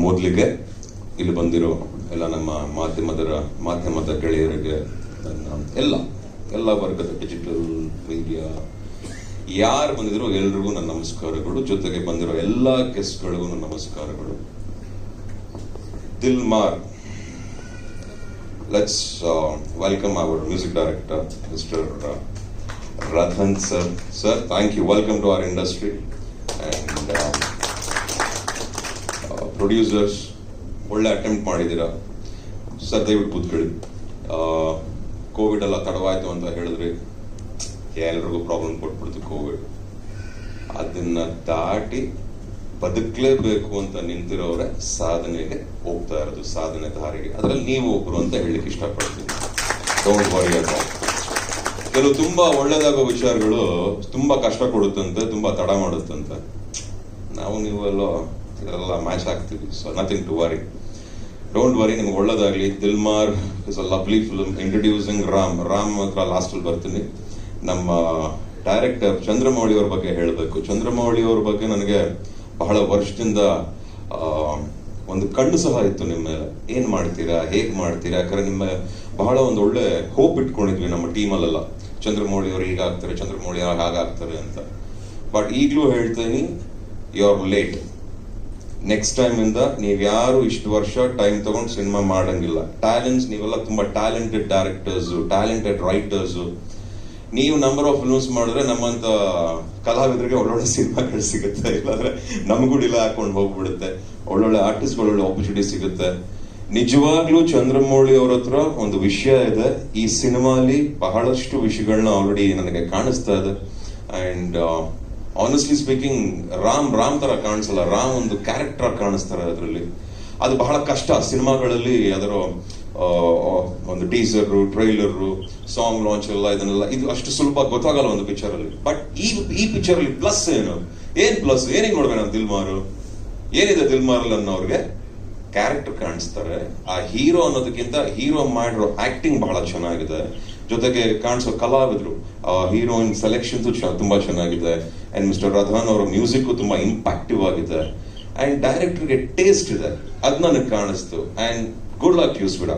ಮೊದಲಿಗೆ ಇಲ್ಲಿ ಬಂದಿರೋ ಎಲ್ಲ ನಮ್ಮ ಮಾಧ್ಯಮದ ಗೆಳೆಯರಿಗೆ, ಎಲ್ಲ ವರ್ಗದ ಡಿಜಿಟಲ್ ಮೀಡಿಯಾ ಯಾರು ಬಂದಿದ್ರು ಎಲ್ರಿಗೂ ನನ್ನ ನಮಸ್ಕಾರಗಳು. ಜೊತೆಗೆ ಬಂದಿರೋ ಎಲ್ಲ ಗೆಸ್ಟ್ಗಳಿಗೂ ನನ್ನ ನಮಸ್ಕಾರಗಳು. Dilmaar, let's welcome our music director mister Rathan sir. Sir, thank you. Welcome to our industry. And producers, ಒಳ್ಳೆ ಅಟೆಂಪ್ಟ್ ಮಾಡಿದ್ದೀರಾ ಸರ್. ದಯವಿಟ್ಟು ಕೂತ್ಕೊಳ್ಳಿ. ಕೋವಿಡ್ ಎಲ್ಲ ತಡವಾಯ್ತು ಅಂತ ಹೇಳಿದ್ರಿ, ಎಲ್ರಿಗೂ ಪ್ರಾಬ್ಲಮ್ ಕೊಟ್ಬಿಡ್ತು ಕೋವಿಡ್. ಅದನ್ನ ದಾಟಿ ಬದುಕಲೇಬೇಕು ಅಂತ ನಿಂತಿರೋರೆ ಸಾಧನೆಗೆ ಹೋಗ್ತಾ ಇರೋದು, ಸಾಧನೆ ದಾರಿಗೆ. ಅದರಲ್ಲಿ ನೀವು ಒಬ್ರು ಅಂತ ಹೇಳಲಿಕ್ಕೆ ಇಷ್ಟಪಡ್ತೀನಿ. Don't worry about. ಕೆಲವು ತುಂಬಾ ಒಳ್ಳೇದಾಗೋ ವಿಚಾರಗಳು ತುಂಬಾ ಕಷ್ಟ ಕೊಡುತ್ತಂತೆ, ತುಂಬಾ ತಡ ಮಾಡುತ್ತಂತೆ. ನಾವು ನೀವೆಲ್ಲ ಇದೆಲ್ಲ ಮ್ಯಾಚ್ ಆಗ್ತೀವಿ. So nothing to worry. Don't worry, ನಿಮ್ಗೆ ಒಳ್ಳೇದಾಗ್ಲಿ. Dilmaar is a lovely film. Introducing Ram ಹತ್ರ ಲಾಸ್ಟಲ್ಲಿ ಬರ್ತೀನಿ. ನಮ್ಮ ಡೈರೆಕ್ಟರ್ ಚಂದ್ರಮೌಳಿ ಅವ್ರ ಬಗ್ಗೆ ಹೇಳಬೇಕು. ಚಂದ್ರಮೌಳಿ ಅವ್ರ ಬಗ್ಗೆ ನನಗೆ ಬಹಳ ವರ್ಷದಿಂದ ಒಂದು ಕಣ್ಣು ಸಹ ಇತ್ತು ನಿಮ್ಮ ಮೇಲೆ. ಏನ್ ಮಾಡ್ತೀರಾ, ಹೇಗ್ ಮಾಡ್ತೀರಾ, ಯಾಕಂದ್ರೆ ನಿಮ್ಮ ಬಹಳ ಒಂದು ಒಳ್ಳೆ ಹೋಪ್ ಇಟ್ಕೊಂಡಿದ್ವಿ ನಮ್ಮ ಟೀಮಲ್ಲೆಲ್ಲ. ಚಂದ್ರಮೌಳಿ ಅವ್ರು ಹೀಗಾಗ್ತಾರೆ, ಚಂದ್ರಮೌಳಿ ಅವ್ರು ಹಾಗಾಗ್ತಾರೆ ಅಂತ. ಬಟ್ ಈಗಲೂ ಹೇಳ್ತೀನಿ, you are late. Next time ಇಂದ ನೀವ್ಯಾರು ಇಷ್ಟು ವರ್ಷ ಟೈಮ್ ತಗೊಂಡು ಸಿನಿಮಾ ಮಾಡಂಗಿಲ್ಲ. ಟ್ಯಾಲೆಂಟ್ಸ್, ನೀವೆಲ್ಲ ತುಂಬಾ ಟ್ಯಾಲೆಂಟೆಡ್ ಡೈರೆಕ್ಟರ್ಸ್, ಟ್ಯಾಲೆಂಟೆಡ್ ರೈಟರ್ಸ್. ನೀವು ನಂಬರ್ ಆಫ್ ಫಿಲ್ಮ್ಸ್ ಮಾಡಿದ್ರೆ ನಮ್ಮಂತ ಕಲಾವಿದರಿಗೆ ಒಳ್ಳೊಳ್ಳೆ ಸಿನಿಮಾಗಳು ಸಿಗುತ್ತೆ. ಇಲ್ಲಾಂದ್ರೆ ನಮಗೂ ಡಿಲ ಹಾಕೊಂಡು ಹೋಗ್ಬಿಡುತ್ತೆ. ಒಳ್ಳೊಳ್ಳೆ ಆರ್ಟಿಸ್ಟ್ ಒಳ್ಳೊಳ್ಳೆ ಆಪರ್ಚುನಿಟಿ ಸಿಗುತ್ತೆ. ನಿಜವಾಗ್ಲೂ ಚಂದ್ರಮೌಳಿ ಅವ್ರ ಹತ್ರ ಒಂದು ವಿಷಯ ಇದೆ. ಈ ಸಿನಿಮಾಲಿ ಬಹಳಷ್ಟು ವಿಷಯಗಳನ್ನ ಆಲ್ರೆಡಿ ನನಗೆ ಕಾಣಿಸ್ತಾ ಇದೆ. ಅಂಡ್ ಆನೆಸ್ಟ್ಲಿ ಸ್ಪೀಕಿಂಗ್, ರಾಮ್ ತರ ಕಾಣಿಸಲ್ಲ. ರಾಮ್ ಒಂದು ಕ್ಯಾರೆಕ್ಟರ್ ಕಾಣಿಸ್ತಾರೆ ಅದರಲ್ಲಿ. ಅದು ಬಹಳ ಕಷ್ಟ ಸಿನಿಮಾಗಳಲ್ಲಿ. ಅದರ ಒಂದು ಟೀಸರ್, ಟ್ರೈಲರ್, ಸಾಂಗ್ ಲಾಂಚ್ ಇದನ್ನೆಲ್ಲ ಇದು ಅಷ್ಟು ಸುಲಭ ಗೊತ್ತಾಗಲ್ಲ ಒಂದು ಪಿಕ್ಚರ್ ಅಲ್ಲಿ. ಬಟ್ ಈ ಪಿಕ್ಚರ್ ಅಲ್ಲಿ ಪ್ಲಸ್ ಏನ್ ಪ್ಲಸ್ ಏನಿಗೆ ನೋಡ್ಬೇಕು ನಾವು ದಿಲ್ಮಾರು ಏನಿದೆ ದಿಲ್ಮಾರ್ ಅನ್ನೋರ್ಗೆ ಕ್ಯಾರೆಕ್ಟರ್ ಕಾಣಿಸ್ತಾರೆ. ಆ ಹೀರೋ ಅನ್ನೋದಕ್ಕಿಂತ ಹೀರೋ ಮಾಡಿರೋ ಆಕ್ಟಿಂಗ್ ಬಹಳ ಚೆನ್ನಾಗಿದೆ. ಜೊತೆಗೆ ಕಾಣಿಸೋ ಕಲಾವಿದರು, ಹೀರೋಯಿನ್ ಸೆಲೆಕ್ಷನ್ಸ್ ತುಂಬಾ ಚೆನ್ನಾಗಿದೆ. ಅಂಡ್ ಮಿಸ್ಟರ್ ರಥನ್ ಅವರ ಮ್ಯೂಸಿಕ್ ತುಂಬಾ ಇಂಪ್ಯಾಕ್ಟಿವ್ ಆಗಿದೆ. ಅಂಡ್ ಡೈರೆಕ್ಟರ್ಗೆ ಟೇಸ್ಟ್ ಇದೆ, ಅದ್ ನನಗೆ ಕಾಣಿಸ್ತು. And good luck you ಸ್ವಿಡಾ.